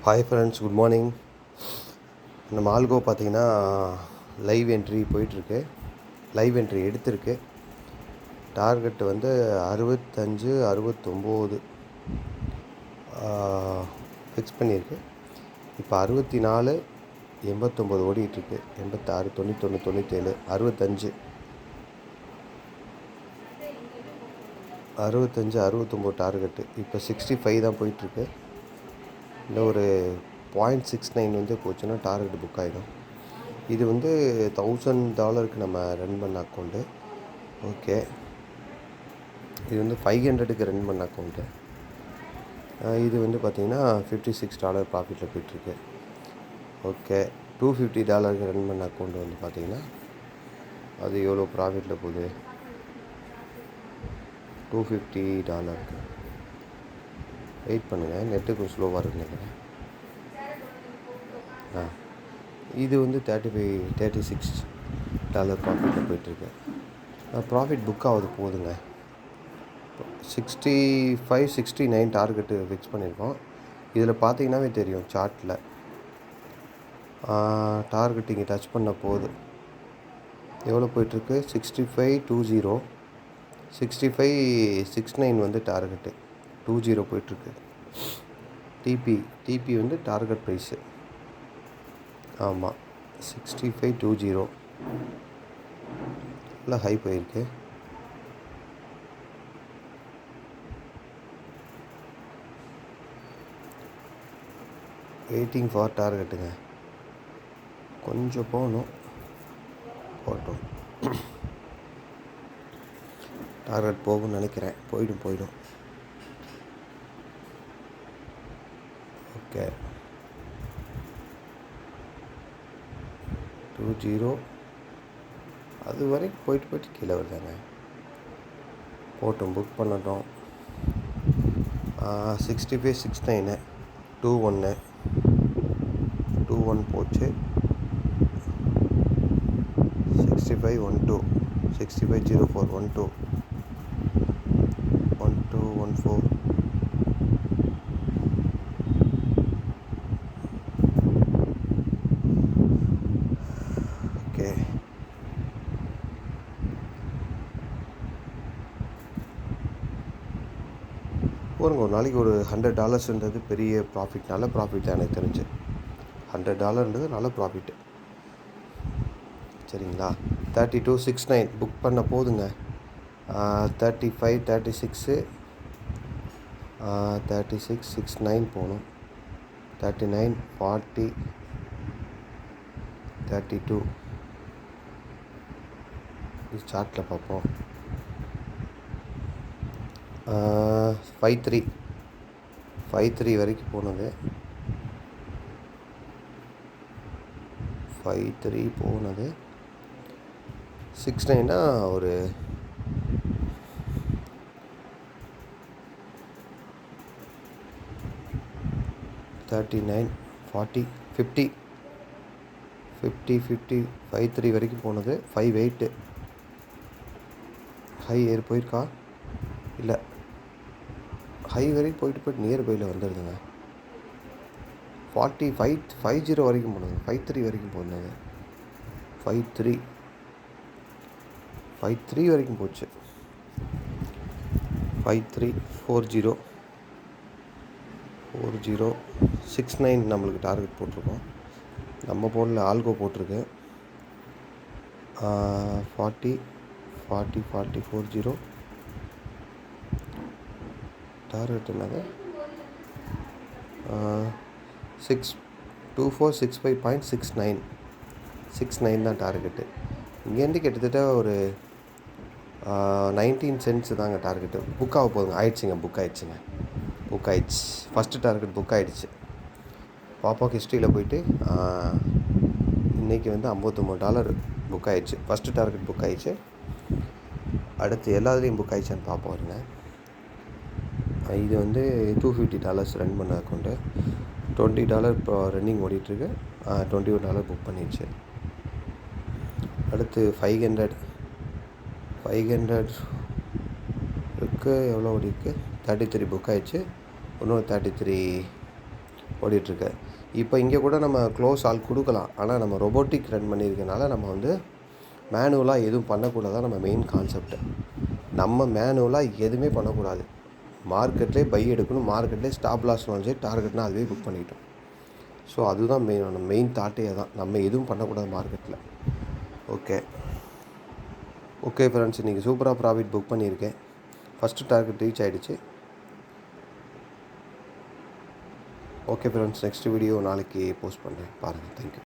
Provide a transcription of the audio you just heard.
Hi friends, good morning. நம்ம algo பார்த்தீங்கன்னா live entry போயிட்டுருக்கு. லைவ் என்ட்ரி எடுத்திருக்கு. டார்கெட் வந்து 65 69 ஃபிக்ஸ் பண்ணியிருக்கு. இப்போ 64 89 ஓடிட்டுருக்கு. 86 91 97 65 69 டார்கெட்டு. இப்போ 65 தான் போயிட்டுருக்கு. இல்லை ஒரு $0.69 வந்து போச்சுன்னா டார்கெட் புக் ஆகிடும். இது வந்து $1000 நம்ம ரன் பண்ண அக்கௌண்ட்டு. ஓகே, இது வந்து $500 ரன் பண்ண அக்கௌண்ட்டு. இது வந்து பார்த்திங்கன்னா $56 ப்ராஃபிட்டில் போயிட்டுருக்கு. ஓகே, $250 ரன் பண்ண அக்கௌண்ட்டு வந்து பார்த்திங்கன்னா அது எவ்வளோ ப்ராஃபிட்டில் போகுது? $250. வெயிட் பண்ணுங்கள், நெட்டு கொஞ்சம் ஸ்லோவாக இருக்குன்னு நினைக்கிறேன். இது வந்து $36 ப்ராஃபிட்டில் போயிட்டுருக்கு. ப்ராஃபிட் புக் ஆகுது போகுதுங்க. 65 69 டார்கெட்டு ஃபிக்ஸ் பண்ணியிருக்கோம். இதில் பார்த்தீங்கன்னாவே தெரியும் சார்ட்டில் டார்கெட் இங்கே டச் பண்ண போகுது. எவ்வளோ போயிட்டுருக்கு? 65 20 65 69 வந்து டார்கெட்டு 20 போயிட்டுருக்கு. டிபி வந்து டார்கெட் ப்ரைஸு. ஆமாம், 65 20 நல்லா ஹை போயிருக்கு. வெயிட்டிங் ஃபார் டார்கெட்டுங்க. கொஞ்சம் போகட்டும். டார்கெட் போகும்னு நினைக்கிறேன். போயிடும். ஓகே, 20 அது வரைக்கும் போயிட்டு கீழே வருதாங்க. புக் பண்ணட்டும். 65 69 21 போச்சு. 65 12 65 04 12 14 ஓகே. ஒரு நாளைக்கு ஒரு $100ன்றது பெரிய ப்ராஃபிட், நல்ல ப்ராஃபிட் தான் எனக்கு தெரிஞ்சு. $100ன்றது நல்ல ப்ராஃபிட்டு. சரிங்களா? 3269 புக் பண்ண போதுங்க. 35 36 36 69 போகணும். 39 40 32 இது சார்ட்டில் பார்ப்போம். 53 வரைக்கும் போனது. 69னா ஒரு 39 40 50 53 வரைக்கும் போனது. 58 ஹை ஏறி போயிருக்கா? இல்லை, ஹை வரைக்கும் போயிட்டு நியர்பையில் வந்துடுதுங்க. 50 வரைக்கும் போனது. 53 வரைக்கும் போனது. 53 வரைக்கும் போச்சு. 53 40 69 நம்மளுக்கு டார்கெட் போட்டிருக்கோம். நம்ம போடல, ஆல்கோ போட்டிருக்கு. 40 40 டார்கெட் என்னது? 6465.69 தான் டார்கெட்டு. இங்கேருந்து கிட்டத்தட்ட ஒரு 19 சென்ட்ஸ் தாங்க டார்கெட்டு. புக் ஆக போதுங்க. புக் ஆயிடுச்சு. ஃபஸ்ட்டு டார்கெட் புக் ஆகிடுச்சு. பாப்பாவுக்கு ஹிஸ்ட்ரியில் போயிட்டு இன்றைக்கி வந்து $59 புக் ஆகிடுச்சு. ஃபஸ்ட்டு டார்கெட் புக் ஆகிடுச்சு. அடுத்து எல்லாத்துலேயும் புக் ஆகிடுச்சான்னு பார்ப்போம் வருங்க. இது வந்து $250 ரன் பண்ண அக்கௌண்ட்டு. $20 இப்போ ரன்னிங் ஓடிட்டுருக்கு. $21 புக் பண்ணிடுச்சு. அடுத்து 500 எவ்வளோ ஓடி இருக்குது? 33 புக் ஆகிடுச்சு. இன்னொரு 33 ஓடிட்டுருக்கு. இப்போ இங்கே கூட நம்ம க்ளோஸ் ஆல் கொடுக்கலாம். ஆனால் நம்ம ரொபோட்டிக் ரன் பண்ணியிருக்கனால நம்ம வந்து மேனுவலாக எதுவும் பண்ணக்கூடாதான் நம்ம மெயின் கான்செப்ட்டு. நம்ம மேனுவலாக எதுவுமே பண்ணக்கூடாது. மார்க்கெட்லேயே பை எடுக்கணும், மார்க்கெட்லேயே ஸ்டாப் லாஸ்னாலும் சரி, டார்கெட்னா அதுவே புக் பண்ணிக்கிட்டோம். ஸோ அதுதான் மெயின் தாட்டே தான். நம்ம எதுவும் பண்ணக்கூடாது மார்க்கெட்டில். ஓகே ஃப்ரெண்ட்ஸ், இன்றைக்கி சூப்பராக ப்ராஃபிட் புக் பண்ணியிருக்கேன். ஃபஸ்ட்டு டார்கெட் ரீச் ஆகிடுச்சு. ஓகே ஃப்ரெண்ட்ஸ், நெக்ஸ்ட் வீடியோ நாளைக்கு போஸ்ட் பண்ணுறேன், பாருங்கள். தேங்க்யூ.